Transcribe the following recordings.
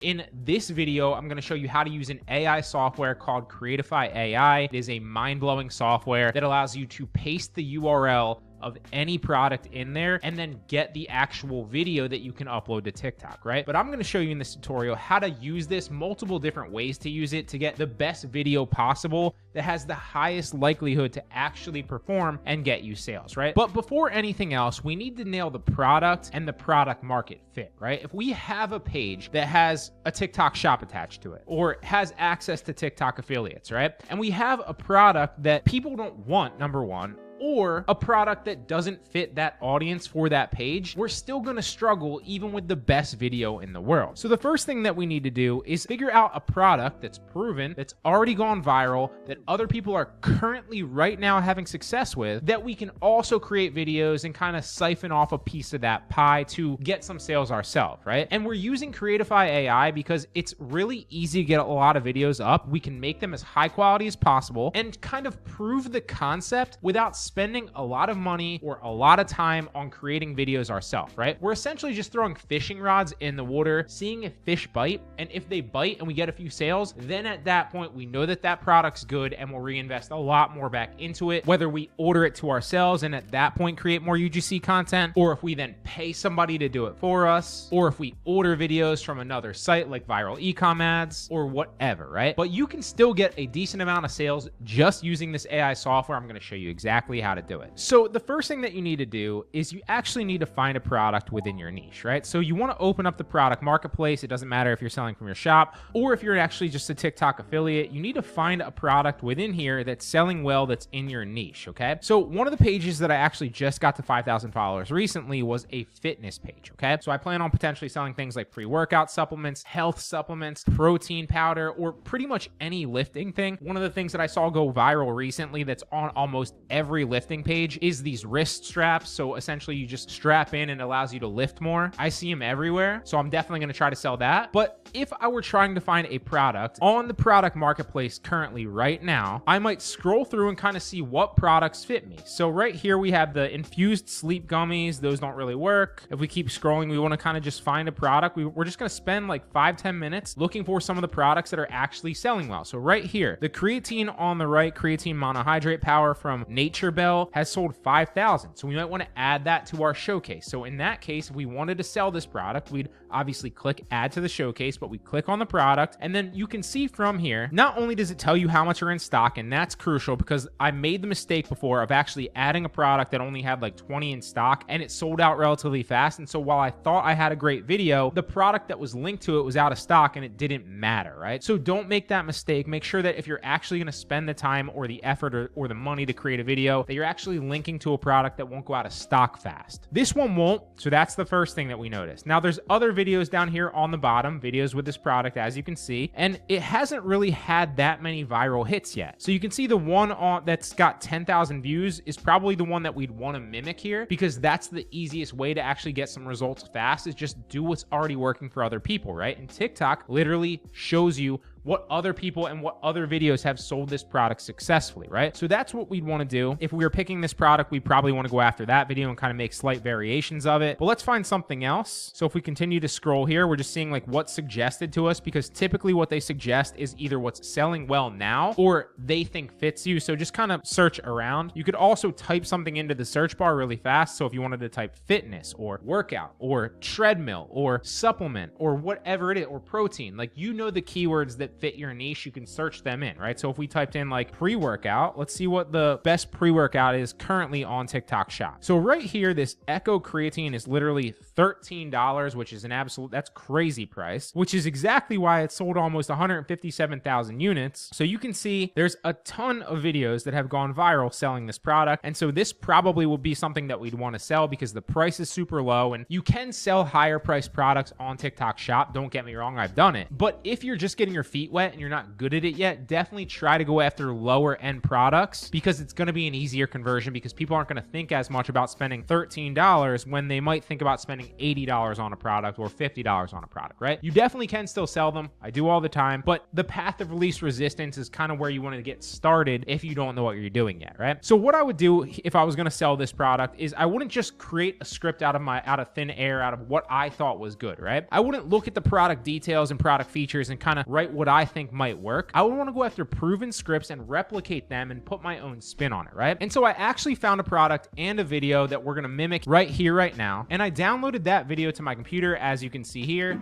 In this video, I'm going to show you how to use an AI software called Creatify AI. It is a mind-blowing software that allows you to paste the URL of any product in there and then get the actual video that you can upload to TikTok, right? But I'm going to show you in this tutorial how to use this, multiple different ways to use it to get the best video possible that has the highest likelihood to actually perform and get you sales, right? But before anything else, we need to nail the product and the product market fit, right? If we have a page that has a TikTok shop attached to it or has access to TikTok affiliates, right? And we have a product that people don't want, number one, or a product that doesn't fit that audience for that page, we're still gonna struggle even with the best video in the world. So the first thing that we need to do is figure out a product that's proven, that's already gone viral, that other people are currently right now having success with, that we can also create videos and kind of siphon off a piece of that pie to get some sales ourselves, right? And we're using Creatify AI because it's really easy to get a lot of videos up. We can make them as high quality as possible and kind of prove the concept without spending a lot of money or a lot of time on creating videos ourselves, right? We're essentially just throwing fishing rods in the water, seeing if fish bite, and if they bite and we get a few sales, then at that point we know that that product's good and we'll reinvest a lot more back into it, whether we order it to ourselves and at that point create more UGC content, or if we then pay somebody to do it for us, or if we order videos from another site like viral ecom ads or whatever, right? But you can still get a decent amount of sales just using this AI software. I'm going to show you exactly how to do it. So the first thing that you need to do is you actually need to find a product within your niche, right? So you want to open up the product marketplace. It doesn't matter if you're selling from your shop or if you're actually just a TikTok affiliate. You need to find a product within here that's selling well, that's in your niche, okay? So one of the pages that I actually just got to 5,000 followers recently was a fitness page, okay? So I plan on potentially selling things like pre-workout supplements, health supplements, protein powder, or pretty much any lifting thing. One of the things that I saw go viral recently that's on almost every lifting page is these wrist straps. So essentially you just strap in and it allows you to lift more. I see them everywhere. So I'm definitely going to try to sell that. But if I were trying to find a product on the product marketplace currently right now, I might scroll through and kind of see what products fit me. So right here we have the infused sleep gummies. Those don't really work. If we keep scrolling, we want to kind of just find a product. We're just going to spend like 5-10 minutes looking for some of the products that are actually selling well. So right here, the creatine on the right, creatine monohydrate power from Nature Bell, has sold 5,000. So we might want to add that to our showcase. So in that case, if we wanted to sell this product, we'd obviously click add to the showcase, but we click on the product and then you can see from here, not only does it tell you how much are in stock, and that's crucial because I made the mistake before of actually adding a product that only had like 20 in stock and it sold out relatively fast. And so while I thought I had a great video, the product that was linked to it was out of stock and it didn't matter, right? So don't make that mistake. Make sure that if you're actually going to spend the time or the effort or the money to create a video, that you're actually linking to a product that won't go out of stock fast. This one won't, so that's the first thing that we noticed. Now there's other videos down here on the bottom, videos with this product, as you can see, and it hasn't really had that many viral hits yet. So you can see the one on that's got 10,000 views is probably the one that we'd want to mimic here, because that's the easiest way to actually get some results fast, is just do what's already working for other people, right? And TikTok literally shows you what other people and what other videos have sold this product successfully, right? So that's what we'd want to do. If we were picking this product, we'd probably want to go after that video and kind of make slight variations of it. But let's find something else. So if we continue to scroll here, we're just seeing like what's suggested to us, because typically what they suggest is either what's selling well now or they think fits you. So just kind of search around. You could also type something into the search bar really fast. So if you wanted to type fitness or workout or treadmill or supplement or whatever it is, or protein, like, you know, the keywords that fit your niche, you can search them in, right? So if we typed in like pre-workout, let's see what the best pre-workout is currently on TikTok shop. So right here, this Echo creatine is literally $13, which is an absolute, that's crazy price, which is exactly why it sold almost 157,000 units. So you can see there's a ton of videos that have gone viral selling this product. And so this probably will be something that we'd want to sell because the price is super low, and you can sell higher priced products on TikTok shop. Don't get me wrong, I've done it. But if you're just getting your feet feet wet and you're not good at it yet, definitely try to go after lower end products because it's going to be an easier conversion because people aren't going to think as much about spending $13 when they might think about spending $80 on a product or $50 on a product, right? You definitely can still sell them. I do all the time, but the path of least resistance is kind of where you want to get started if you don't know what you're doing yet, right? So what I would do if I was going to sell this product is I wouldn't just create a script out of thin air, out of what I thought was good, right? I wouldn't look at the product details and product features and kind of write what I think might work. I would want to go after proven scripts and replicate them and put my own spin on it, right? And so I actually found a product and a video that we're going to mimic right here, right now. And I downloaded that video to my computer, as you can see here.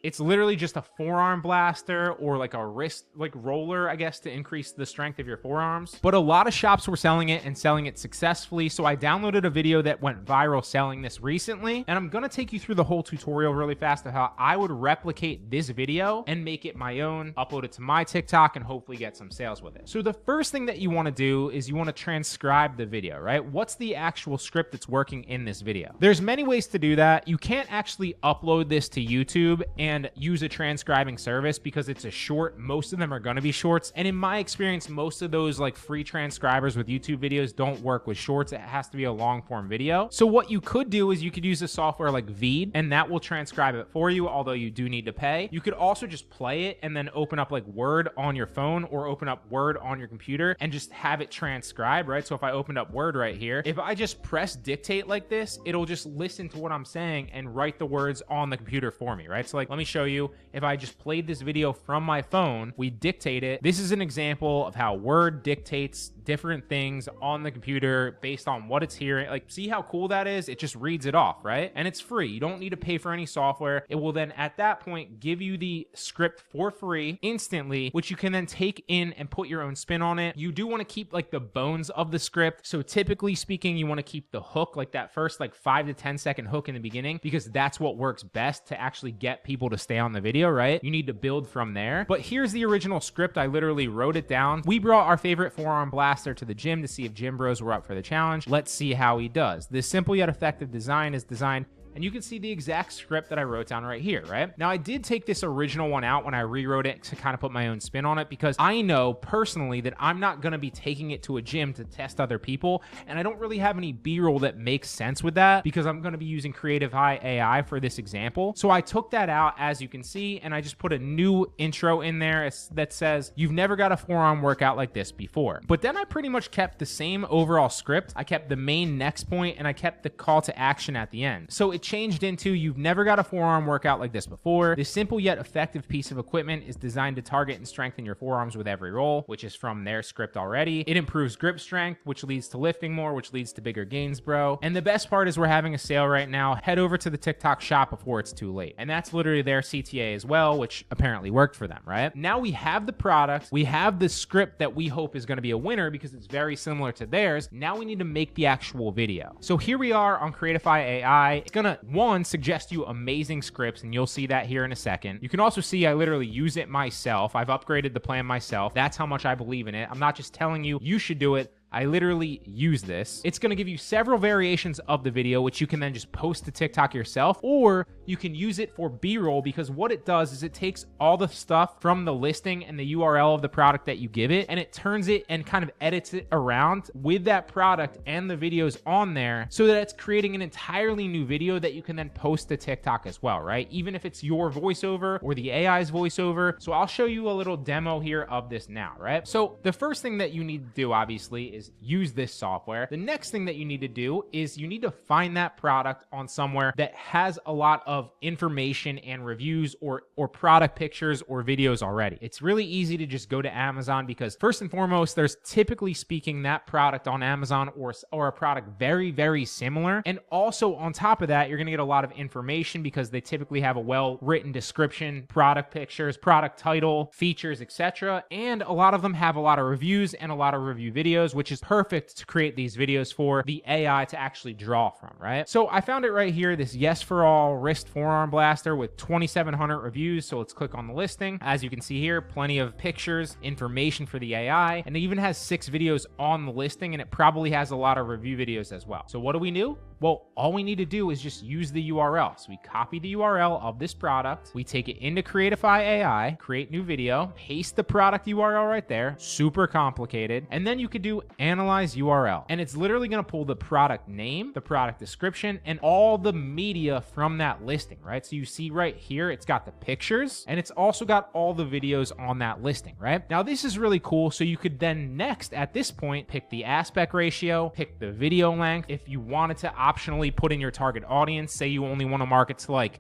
It's literally just a forearm blaster or like a wrist, like roller, I guess, to increase the strength of your forearms. But a lot of shops were selling it and selling it successfully. So I downloaded a video that went viral selling this recently. And I'm going to take you through the whole tutorial really fast of how I would replicate this video and make it my own, upload it to my TikTok, and hopefully get some sales with it. So the first thing that you want to do is you want to transcribe the video, right? What's the actual script that's working in this video? There's many ways to do that. You can't actually upload this to YouTube and use a transcribing service because it's a short. Most of them are going to be shorts. And in my experience, most of those like free transcribers with YouTube videos don't work with shorts. It has to be a long form video. So what you could do is you could use a software like Veed and that will transcribe it for you, although you do need to pay. You could also just play it and then open up like Word on your phone or open up Word on your computer and just have it transcribe, right? So if I opened up Word right here, if I just press dictate like this, it'll just listen to what I'm saying and write the words on the computer for me, right? So like, let me show you. If I just played this video from my phone, we dictate it. This is an example of how Word dictates different things on the computer based on what it's hearing. Like, see how cool that is? It just reads it off, right? And it's free. You don't need to pay for any software. It will then at that point give you the script for free instantly, which you can then take in and put your own spin on it. You do want to keep like the bones of the script. So typically speaking, you want to keep the hook, like that first like 5 to 10 second hook in the beginning, because that's what works best to actually get people to stay on the video, right? You need to build from there. But here's the original script. I literally wrote it down. We brought our favorite forearm blaster to the gym to see if gym bros were up for the challenge. Let's see how he does. This simple yet effective design is designed, and you can see the exact script that I wrote down right here, right? Now, I did take this original one out when I rewrote it to kind of put my own spin on it because I know personally that I'm not going to be taking it to a gym to test other people, and I don't really have any B-roll that makes sense with that because I'm going to be using Creatify AI for this example. So I took that out, as you can see, and I just put a new intro in there that says, "You've never got a forearm workout like this before." But then I pretty much kept the same overall script. I kept the main next point, and I kept the call to action at the end. So it changed into, "You've never got a forearm workout like this before. This simple yet effective piece of equipment is designed to target and strengthen your forearms with every roll," which is from their script already. "It improves grip strength, which leads to lifting more, which leads to bigger gains, bro. And the best part is we're having a sale right now. Head over to the TikTok shop before it's too late." And that's literally their CTA as well, which apparently worked for them, right? Now we have the product. We have the script that we hope is going to be a winner because it's very similar to theirs. Now we need to make the actual video. So here we are on Creatify AI. It's going to, one, suggest you amazing scripts, and you'll see that here in a second. You can also see I literally use it myself. I've upgraded the plan myself. That's how much I believe in it. I'm not just telling you you should do it. I literally use this. It's going to give you several variations of the video, which you can then just post to TikTok yourself, or you can use it for B-roll, because what it does is it takes all the stuff from the listing and the URL of the product that you give it, and it turns it and kind of edits it around with that product and the videos on there so that it's creating an entirely new video that you can then post to TikTok as well, right? Even if it's your voiceover or the AI's voiceover. So I'll show you a little demo here of this now, right? So the first thing that you need to do, obviously, is use this software. The next thing that you need to do is you need to find that product on somewhere that has a lot of information and reviews or product pictures or videos already. It's really easy to just go to Amazon because first and foremost, there's typically speaking that product on Amazon or a product very, very similar. And also on top of that, you're going to get a lot of information because they typically have a well-written description, product pictures, product title, features, etc. And a lot of them have a lot of reviews and a lot of review videos, which is perfect to create these videos for the AI to actually draw from, right? So I found it right here, this Yes for All wrist forearm blaster with 2,700 reviews. So let's click on the listing. As you can see here, plenty of pictures, information for the AI, and it even has 6 videos on the listing, and it probably has a lot of review videos as well. So what do we do? Well, all we need to do is just use the URL. So we copy the URL of this product, we take it into Creatify AI, create new video, paste the product URL right there, super complicated, and then you could do analyze URL. And it's literally gonna pull the product name, the product description, and all the media from that listing, right? So you see right here, it's got the pictures, and it's also got all the videos on that listing, right? Now this is really cool. So you could then next at this point, pick the aspect ratio, pick the video length. If you wanted to optionally put in your target audience, say you only want to market to like,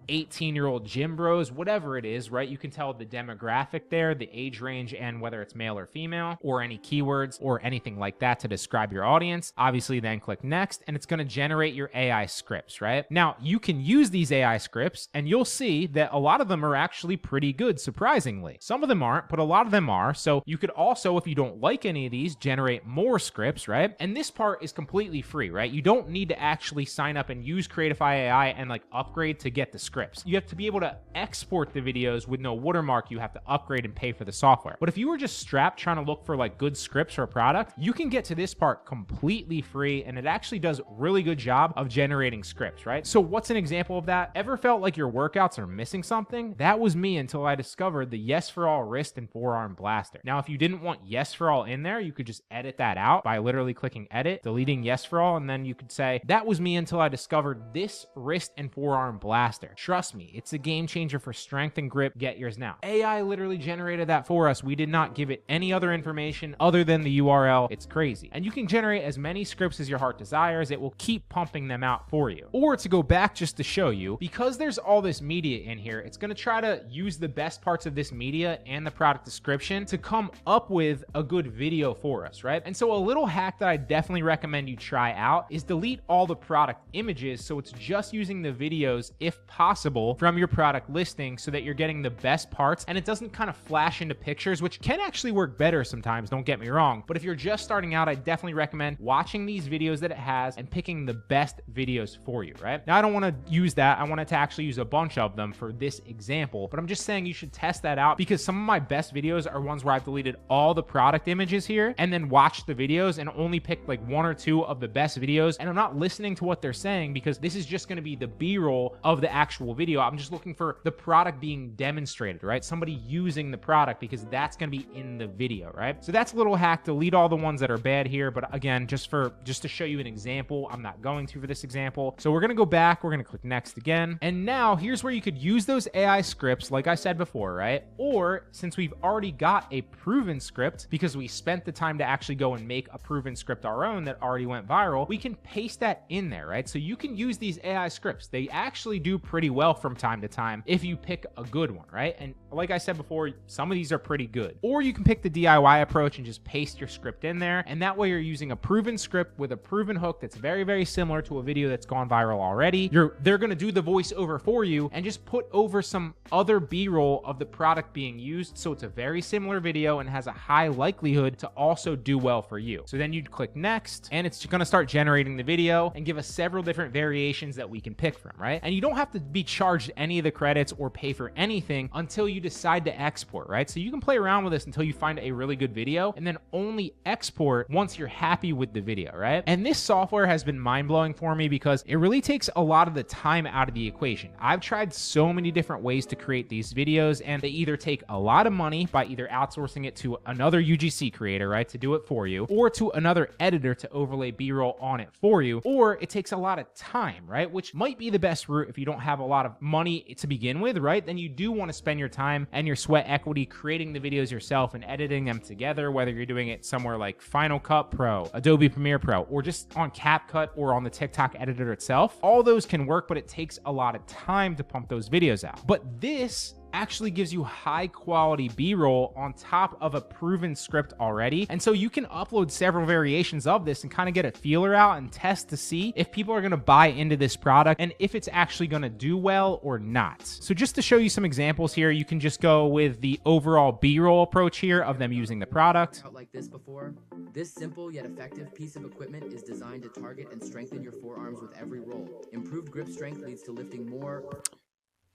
18-year-old gym bros, whatever it is, right? You can tell the demographic there, the age range, and whether it's male or female, or any keywords or anything like that to describe your audience. Obviously, then click next, and it's going to generate your AI scripts, right? Now, you can use these AI scripts, and you'll see that a lot of them are actually pretty good, surprisingly. Some of them aren't, but a lot of them are. So you could also, if you don't like any of these, generate more scripts, right? And this part is completely free, right? You don't need to actually sign up and use Creatify AI and like upgrade to get the scripts. You have to be able to export the videos with no watermark. You have to upgrade and pay for the software. But if you were just strapped trying to look for like good scripts for a product, you can get to this part completely free, and it actually does a really good job of generating scripts, right? So what's an example of that? Ever felt like your workouts are missing something? That was me until I discovered the Yes for All wrist and forearm blaster. Now, if you didn't want Yes for All in there, you could just edit that out by literally clicking edit, deleting Yes for All, and then you could say, that was me until I discovered this wrist and forearm blaster. Trust me, it's a game changer for strength and grip. Get yours now. AI literally generated that for us. We did not give it any other information other than the URL. It's crazy. And you can generate as many scripts as your heart desires. It will keep pumping them out for you. Or to go back just to show you, because there's all this media in here, it's going to try to use the best parts of this media and the product description to come up with a good video for us, right? And so a little hack that I definitely recommend you try out is delete all the product images, so it's just using the videos if possible from your product listing, so that you're getting the best parts and it doesn't kind of flash into pictures, which can actually work better sometimes, don't get me wrong. But if you're just starting out, I definitely recommend watching these videos that it has and picking the best videos for you, right? Now, I don't want to use that. I wanted to actually use a bunch of them for this example, but I'm just saying you should test that out, because some of my best videos are ones where I've deleted all the product images here and then watched the videos and only picked like one or two of the best videos. And I'm not listening to what they're saying, because this is just going to be the B-roll of the actual video. I'm just looking for the product being demonstrated, right? Somebody using the product, because that's going to be in the video, right? So that's a little hack. Delete all the ones that are bad here. But again, just to show you an example, I'm not going to for this example. So we're going to go back. We're going to click next again. And now here's where you could use those AI scripts, like I said before, right? Or since we've already got a proven script, because we spent the time to actually go and make a proven script our own that already went viral, we can paste that in there, right? So you can use these AI scripts. They actually do pretty well from time to time if you pick a good one, right? And like I said before, some of these are pretty good. Or you can pick the DIY approach and just paste your script in there, and that way you're using a proven script with a proven hook that's very, very similar to a video that's gone viral already. They're going to do the voiceover for you and just put over some other B-roll of the product being used, so it's a very similar video and has a high likelihood to also do well for you. So then you'd click next, and it's going to start generating the video and give us several different variations that we can pick from, right? And you don't have to be charged any of the credits or pay for anything until you decide to export, right? So you can play around with this until you find a really good video, and then only export once you're happy with the video, right? And this software has been mind-blowing for me, because it really takes a lot of the time out of the equation. I've tried so many different ways to create these videos, and they either take a lot of money by either outsourcing it to another UGC creator, right, to do it for you, or to another editor to overlay B-roll on it for you, or it takes a lot of time, right, which might be the best route if you don't have a lot of money to begin with, right? Then you do want to spend your time and your sweat equity creating the videos yourself and editing them together, whether you're doing it somewhere like Final Cut Pro, Adobe Premiere Pro, or just on CapCut or on the TikTok editor itself. All those can work, but it takes a lot of time to pump those videos out. But this actually gives you high quality B-roll on top of a proven script already. And so you can upload several variations of this and kind of get a feeler out and test to see if people are going to buy into this product and if it's actually going to do well or not. So just to show you some examples here, you can just go with the overall B-roll approach here of them using the product. Like this before, this simple yet effective piece of equipment is designed to target and strengthen your forearms with every roll. Improved grip strength leads to lifting more.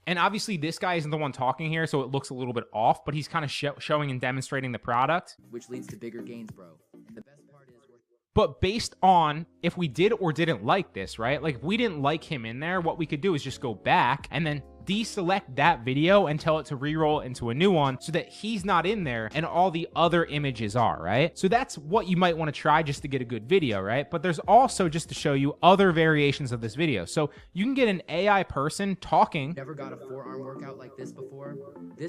And obviously this guy isn't the one talking here, so it looks a little bit off, but he's kind of showing and demonstrating the product. Which leads to bigger gains, bro. And the best part is But based on if we did or didn't like this, right? Like if we didn't like him in there, what we could do is just go back and then deselect that video and tell it to re-roll into a new one so that he's not in there and all the other images are, right? So that's what you might want to try just to get a good video, right? But there's also, just to show you, other variations of this video. So you can get an AI person talking. Never got a forearm workout like this before?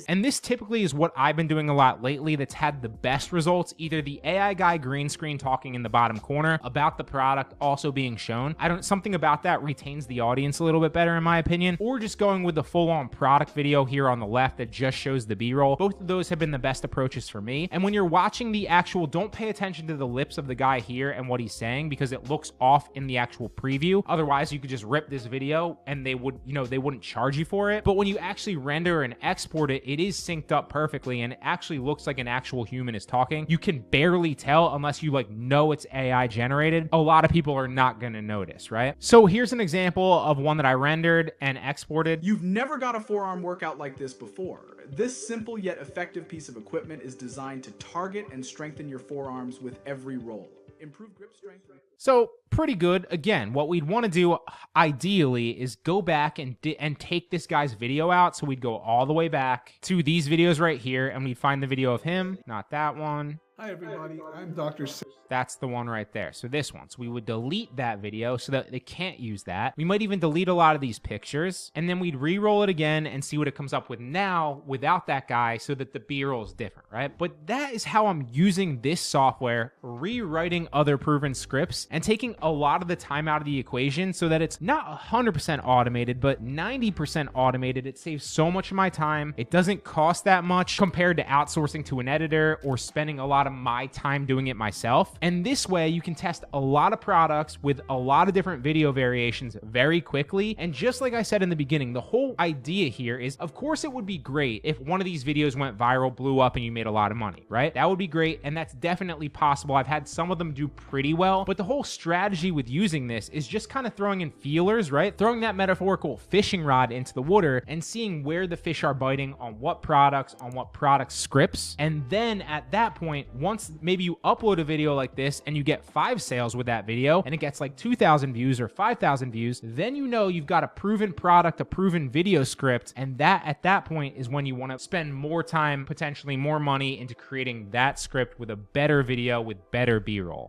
And this typically is what I've been doing a lot lately that's had the best results. Either the AI guy green screen talking in the bottom corner about the product also being shown. Something about that retains the audience a little bit better in my opinion, or just going with the full-on product video here on the left that just shows the B-roll. Both of those have been the best approaches for me. And when you're watching the actual, don't pay attention to the lips of the guy here and what he's saying because it looks off in the actual preview. Otherwise, you could just rip this video and they would, they wouldn't charge you for it. But when you actually render and export it, it is synced up perfectly and it actually looks like an actual human is talking. You can barely tell unless you know it's AI generated. A lot of people are not going to notice, right? So here's an example of one that I rendered and exported. You've never got a forearm workout like this before. This simple yet effective piece of equipment is designed to target and strengthen your forearms with every roll. Improve grip strength. So pretty good. Again, what we'd want to do ideally is go back and take this guy's video out. So we'd go all the way back to these videos right here and we'd find the video of him, not that one. Hi everybody, I'm Dr. That's the one right there. So this one. So we would delete that video so that they can't use that. We might even delete a lot of these pictures and then we'd re-roll it again and see what it comes up with now without that guy so that the B-roll is different, right? But that is how I'm using this software, rewriting other proven scripts and taking a lot of the time out of the equation so that it's not 100% automated, but 90% automated. It saves so much of my time. It doesn't cost that much compared to outsourcing to an editor or spending a lot of my time doing it myself. And this way you can test a lot of products with a lot of different video variations very quickly. And just like I said in the beginning, the whole idea here is, of course, it would be great if one of these videos went viral, blew up, and you made a lot of money, right? That would be great. And that's definitely possible. I've had some of them do pretty well, but the whole strategy with using this is just kind of throwing in feelers, right? Throwing that metaphorical fishing rod into the water and seeing where the fish are biting on what products, on what product scripts. And then at that point, once maybe you upload a video like this and you get 5 sales with that video and it gets like 2,000 views or 5,000 views, then you've got a proven product, a proven video script. And that at that point is when you want to spend more time, potentially more money into creating that script with a better video with better B-roll.